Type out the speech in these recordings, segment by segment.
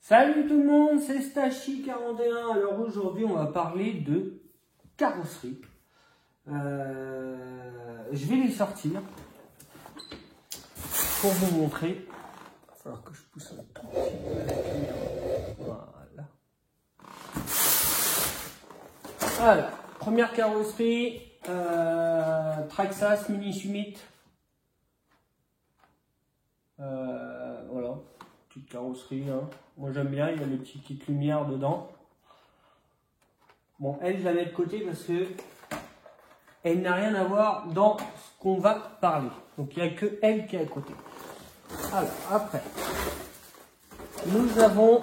Salut tout le monde, c'est Stachi41. Alors aujourd'hui on va parler de carrosserie. Je vais les sortir pour vous montrer. Il va falloir que je pousse un tout petit peu la caméra. Voilà. Alors, première carrosserie, Traxxas Mini Summit. Voilà, petite carrosserie. Hein. Moi j'aime bien, il y a les petites lumières dedans. Bon, elle, je la mets de côté parce que elle n'a rien à voir dans ce qu'on va parler. Donc il n'y a que elle qui est à côté. Alors, après, nous avons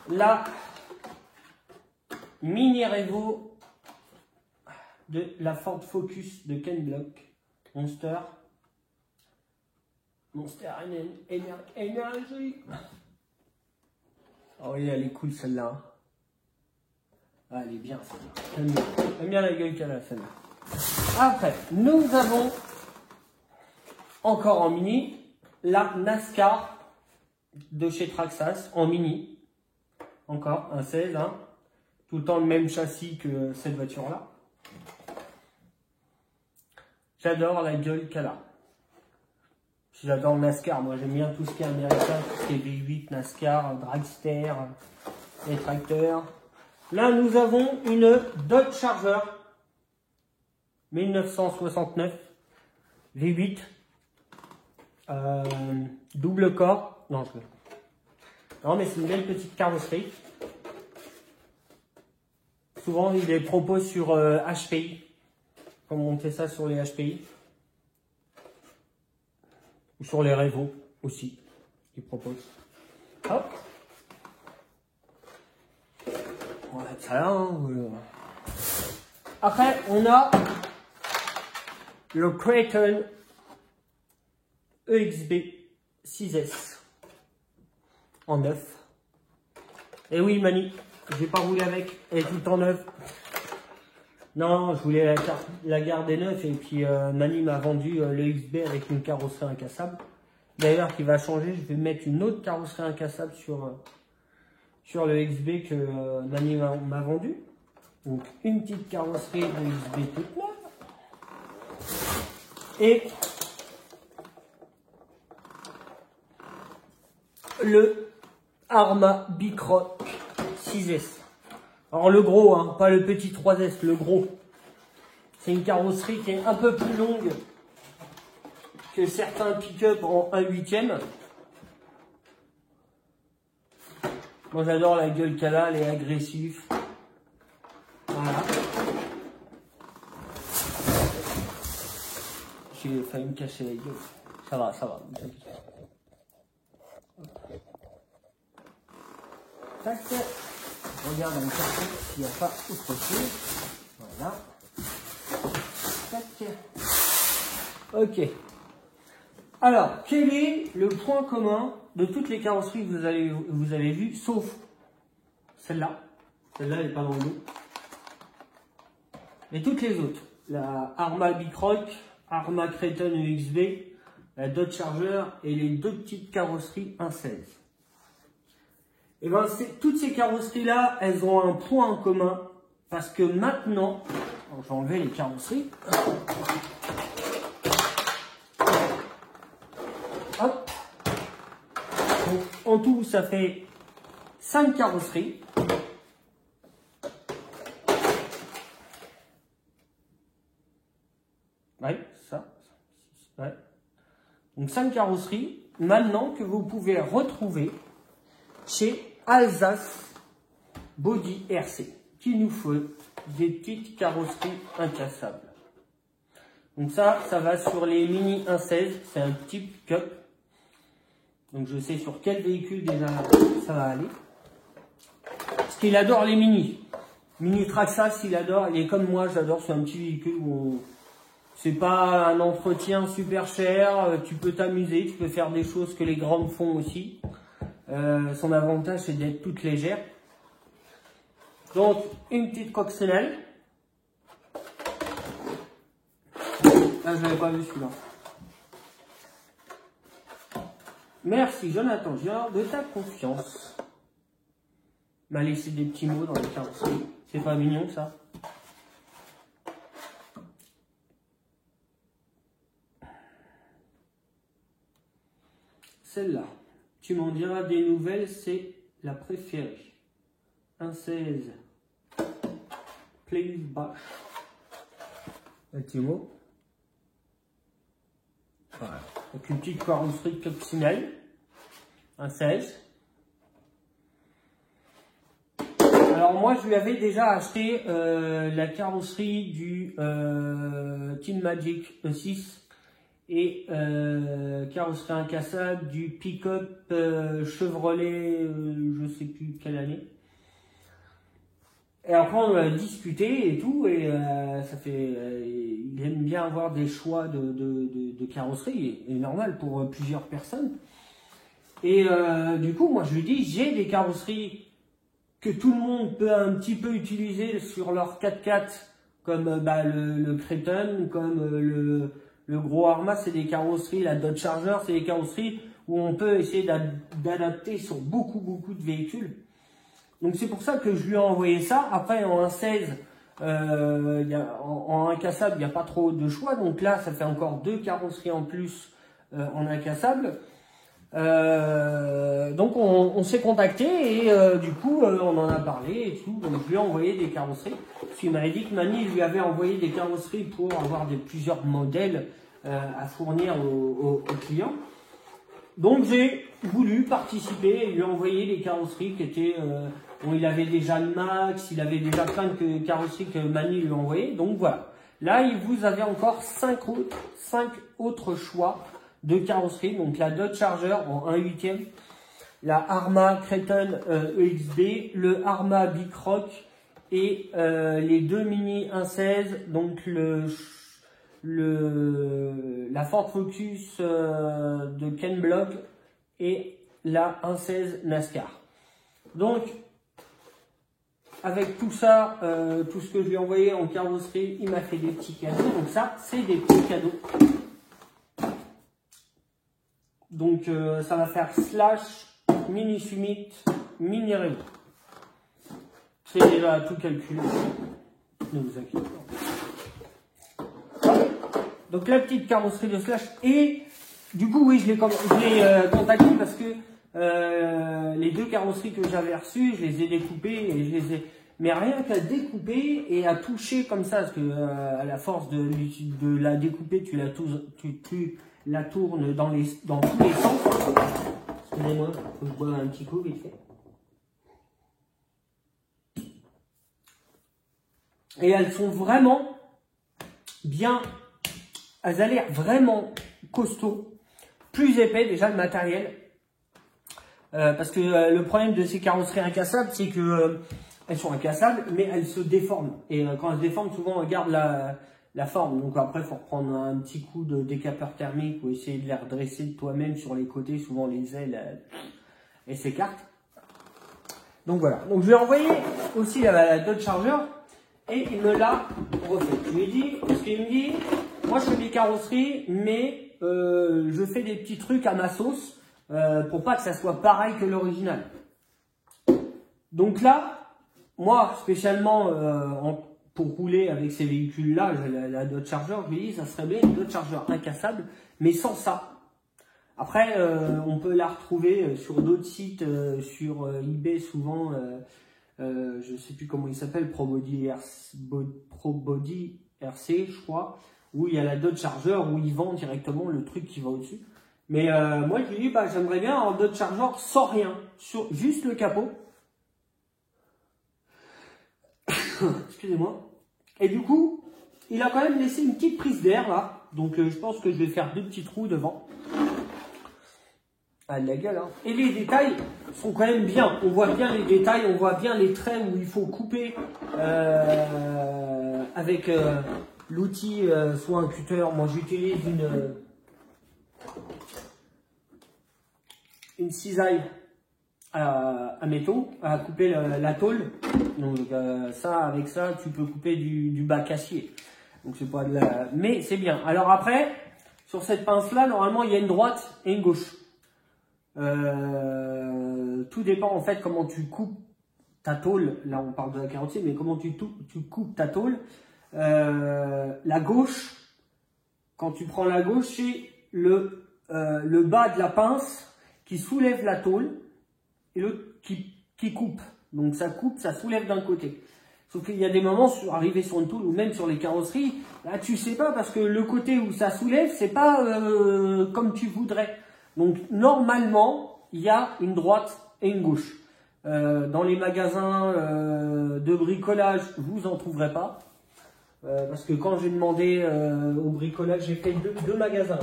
la Mini Revo de la Ford Focus de Ken Block Monster Energy. Oh oui, elle est cool celle-là. Ah, elle est bien celle-là. J'aime bien la gueule qu'elle a celle-là. Après, nous avons encore en mini la NASCAR de chez Traxxas en mini. Encore un 16, hein. Tout le temps le même châssis que cette voiture-là. J'adore la gueule qu'elle a. J'adore le NASCAR, moi j'aime bien tout ce qui est américain, tout ce qui est V8, NASCAR, dragster, les tracteurs. Là nous avons une Dodge Charger 1969 V8 double corps. Non, mais c'est une belle petite carrosserie. Souvent ils les proposent sur HPI, comme on fait ça sur les HPI. Ou sur les Revo aussi, ils proposent. Hop. On va mettre ça là. Hein. Après, on a le Kraton EXB 6S en neuf. Et oui, Mani, je vais pas rouler avec, elle est tout le temps neuve. Non, je voulais la garder neuve et puis Mani m'a vendu le XB avec une carrosserie incassable. D'ailleurs, qui va changer, je vais mettre une autre carrosserie incassable sur le XB que Mani m'a vendu. Donc, une petite carrosserie de XB toute neuve. Et le Arrma Bicroc 6S. Alors le gros, hein, pas le petit 3S, le gros. C'est une carrosserie qui est un peu plus longue que certains pick-up en 1/8. Moi j'adore la gueule qu'elle a, elle est agressive. Voilà. J'ai failli me casser la gueule. Ça va, vous inquiétez. Tac. Regarde dans le carton s'il n'y a pas autre chose. Voilà. Tac. Ok. Alors, quel est le point commun de toutes les carrosseries que vous avez vues, sauf celle-là. Celle-là, elle n'est pas dans le lot. Mais toutes les autres. La Arrma Bicroc, Arrma Kraton EXB, la Dodge Charger et les deux petites carrosseries 1.16. Et bien, toutes ces carrosseries-là, elles ont un point en commun. Parce que maintenant, je vais enlever les carrosseries. Hop. Donc, en tout, ça fait 5 carrosseries. Ouais, ça. Ouais. Donc, 5 carrosseries, maintenant que vous pouvez retrouver chez Alsace Body RC, qui nous faut des petites carrosseries incassables. Donc ça va sur les Mini 1.16, c'est un petit pick-up. Donc je sais sur quel véhicule déjà ça va aller. Parce qu'il adore les Mini. Mini Traxxas, il adore, il est comme moi, j'adore, c'est un petit véhicule où c'est pas un entretien super cher, tu peux t'amuser, tu peux faire des choses que les grandes font aussi. Son avantage c'est d'être toute légère. Donc une petite coccinelle. Là je l'avais pas vu celui-là. Merci Jonathan Giard de ta confiance. M'a laissé des petits mots dans les carrosseries. C'est pas mignon ça? Celle-là, tu m'en diras des nouvelles, c'est la préférée. 1,16. Please Bash. Un petit mot. Voilà. Donc une petite carrosserie coccinelle. 1,16. Alors moi je lui avais déjà acheté la carrosserie du Team Magic E6 et carrosserie incassable du pick-up Chevrolet, je sais plus quelle année. Et après on a discuté et tout, et ça fait, il aime bien avoir des choix de carrosserie, et normal pour plusieurs personnes. Et du coup moi je lui dis, j'ai des carrosseries que tout le monde peut un petit peu utiliser sur leur 4x4, comme le Creton, comme le gros Arma, c'est des carrosseries, la Dodge Charger, c'est des carrosseries où on peut essayer d'adapter sur beaucoup de véhicules. Donc c'est pour ça que je lui ai envoyé ça. Après en 1,16, en incassable, il n'y a pas trop de choix. Donc là, ça fait encore 2 carrosseries en plus en incassable. Donc on s'est contacté et du coup on en a parlé et tout. Donc je lui ai envoyé des carrosseries. Parce qu'il m'avait dit que Mani lui avait envoyé des carrosseries pour avoir plusieurs modèles à fournir aux clients. Donc j'ai voulu participer et lui envoyer des carrosseries qui étaient... bon, il avait déjà le Max, il avait déjà plein de carrosseries que Mani lui a envoyées. Donc voilà. Là, il vous avait encore 5 autres choix de carrosserie. Donc la Dodge Charger en 1/8, la Arma Creton EXD, le Arma Bicroc et les 2 Mini 1.16, donc la Ford Focus de Ken Block et la 1.16 NASCAR. Donc avec tout ça, tout ce que je lui ai envoyé en carrosserie, il m'a fait des petits cadeaux. Donc ça, c'est des petits cadeaux. Donc ça va faire Slash, Mini Summit, Mini Revo. C'est déjà tout calculé. Ne vous inquiétez pas. Donc la petite carrosserie de Slash. Et du coup, oui, je l'ai contacté parce que les 2 carrosseries que j'avais reçues, je les ai découpées et je les ai... Mais rien qu'à découper et à toucher comme ça, parce que à la force de la découper, tu la tournes dans tous les sens. Excusez-moi, je bois un petit coup vite fait. Et elles sont vraiment bien, elles ont l'air vraiment costauds, plus épais déjà le matériel. Parce que le problème de ces carrosseries incassables, c'est que elles sont incassables, mais elles se déforment. Et quand elles se déforment, souvent elles gardent la forme. Donc après, il faut reprendre un petit coup de décapeur thermique ou essayer de les redresser de toi-même sur les côtés. Souvent les ailes, elles s'écartent. Donc voilà. Donc je lui ai envoyé aussi la Dodge Charger et il me l'a refait. Je lui ai dit, parce qu'il me dit, moi je fais des carrosseries, mais je fais des petits trucs à ma sauce pour pas que ça soit pareil que l'original. Donc là, moi spécialement pour rouler avec ces véhicules-là, la Dodge Charger, je lui ai dit, ça serait bien une Dodge Charger incassable, mais sans ça. Après, on peut la retrouver sur d'autres sites, sur eBay souvent, je ne sais plus comment il s'appelle, ProBody RC, je crois, où il y a la Dodge Charger, où ils vendent directement le truc qui va au-dessus. Mais moi, je lui ai dit, j'aimerais bien un Dodge Charger sans rien, juste le capot. Excusez-moi. Et du coup, il a quand même laissé une petite prise d'air là. Donc je pense que je vais faire 2 petits trous devant. Ah, de la gueule, hein. Et les détails sont quand même bien. On voit bien les détails, on voit bien les traits où il faut couper avec l'outil, soit un cutter. Moi j'utilise une cisaille à métaux, à couper la tôle. Donc avec ça, tu peux couper du bac acier. Donc c'est pas de la... Mais c'est bien. Alors après, sur cette pince là, normalement il y a une droite et une gauche. Tout dépend en fait comment tu coupes ta tôle. Là on parle de la carrosserie, mais comment tu coupes ta tôle. La gauche, quand tu prends la gauche, c'est le bas de la pince qui soulève la tôle et l'autre qui coupe. Donc ça coupe, ça soulève d'un côté. Sauf qu'il y a des moments, arrivé sur une tôle ou même sur les carrosseries, là tu sais pas parce que le côté où ça soulève, c'est pas comme tu voudrais. Donc normalement, il y a une droite et une gauche. Dans les magasins de bricolage, vous en trouverez pas. Parce que quand j'ai demandé au bricolage, j'ai fait deux magasins.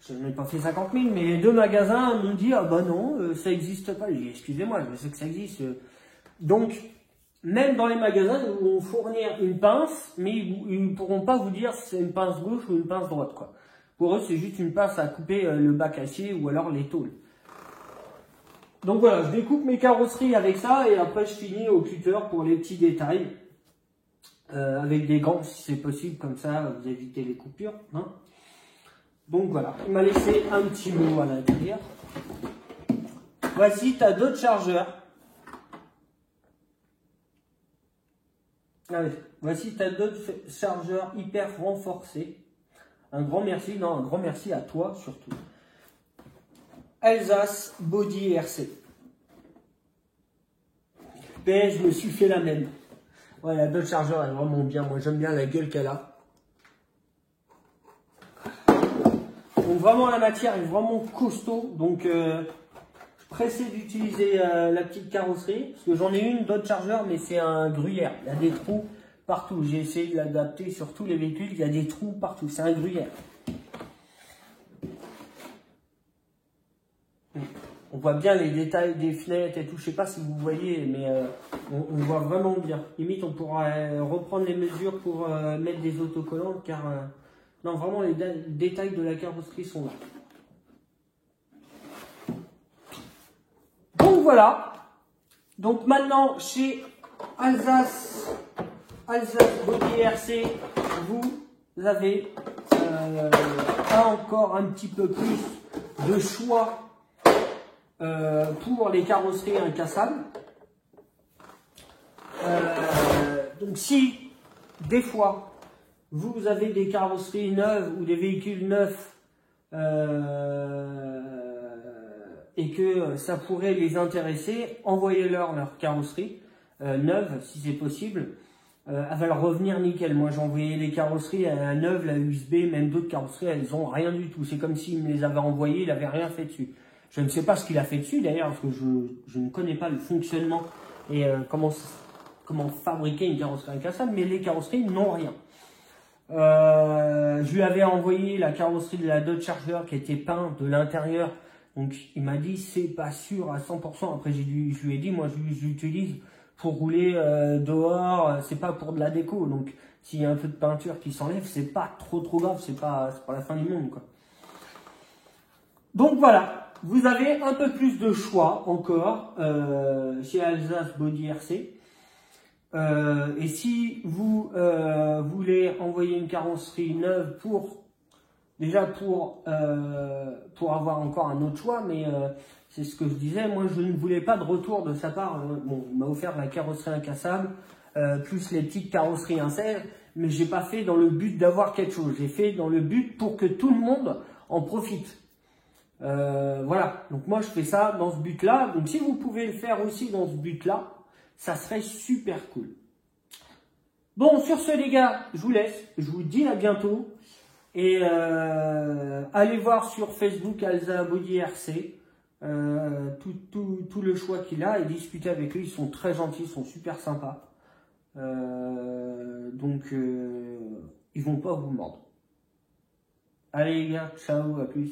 Je n'ai pas fait 50 000, mais les 2 magasins m'ont dit « Ah bah non, ça n'existe pas. » J'ai dit « Excusez-moi, je sais que ça existe. » Donc, même dans les magasins, ils vont fournir une pince, mais ils ne pourront pas vous dire si c'est une pince gauche ou une pince droite, quoi. Pour eux, c'est juste une pince à couper le bac acier ou alors les tôles. Donc voilà, je découpe mes carrosseries avec ça et après je finis au cutter pour les petits détails. Avec des gants si c'est possible, comme ça vous évitez les coupures. Hein. Donc voilà, il m'a laissé un petit mot à l'intérieur. Voici ta d'autres chargeurs. Allez, voici ta d'autres chargeurs hyper renforcés. Un grand merci à toi surtout. Alsace Body RC. Ben, je me suis fait la même. Ouais, la d'autres chargeurs est vraiment bien. Moi, j'aime bien la gueule qu'elle a. Donc vraiment, la matière est vraiment costaud. Donc, je pressais d'utiliser la petite carrosserie. Parce que j'en ai une d'autres chargeurs, mais c'est un gruyère. Il y a des trous partout. J'ai essayé de l'adapter sur tous les véhicules. Il y a des trous partout. C'est un gruyère. On voit bien les détails des fenêtres et tout. Je sais pas si vous voyez, mais on voit vraiment bien. Limite, on pourra reprendre les mesures pour mettre des autocollants, car non, vraiment les détails de la carrosserie sont là. Donc voilà. Donc maintenant, chez Alsace Body RC, vous avez encore un petit peu plus de choix pour les carrosseries incassables. Donc si des fois vous avez des carrosseries neuves ou des véhicules neufs et que ça pourrait les intéresser, envoyez-leur leur carrosserie neuve si c'est possible. Elle va leur revenir nickel. Moi j'ai envoyé les carrosseries à la neuve, la USB, même d'autres carrosseries, elles ont rien du tout. C'est comme s'il me les avait envoyées, il n'avait rien fait dessus. Je ne sais pas ce qu'il a fait dessus d'ailleurs, parce que je ne connais pas le fonctionnement et comment fabriquer une carrosserie incassable, mais les carrosseries n'ont rien. Je lui avais envoyé la carrosserie de la Dodge Charger qui était peinte de l'intérieur, donc il m'a dit c'est pas sûr à 100%. Après je lui ai dit moi je l'utilise pour rouler dehors, c'est pas pour de la déco, donc s'il y a un peu de peinture qui s'enlève, c'est pas trop grave, c'est pas la fin du monde quoi. Donc voilà. Vous avez un peu plus de choix encore chez Alsace Body RC. Et si vous voulez envoyer une carrosserie neuve pour avoir encore un autre choix, mais c'est ce que je disais, moi je ne voulais pas de retour de sa part. Bon, il m'a offert la carrosserie incassable, plus les petites carrosseries incelles, mais j'ai pas fait dans le but d'avoir quelque chose. J'ai fait dans le but pour que tout le monde en profite. Voilà, donc moi je fais ça dans ce but-là. Donc si vous pouvez le faire aussi dans ce but-là, ça serait super cool. Bon, sur ce les gars, je vous laisse. Je vous dis à bientôt. Et allez voir sur Facebook Alsace Body RC. Tout le choix qu'il a et discuter avec eux. Ils sont très gentils, ils sont super sympas. Donc ils vont pas vous mordre. Allez les gars, ciao, à plus.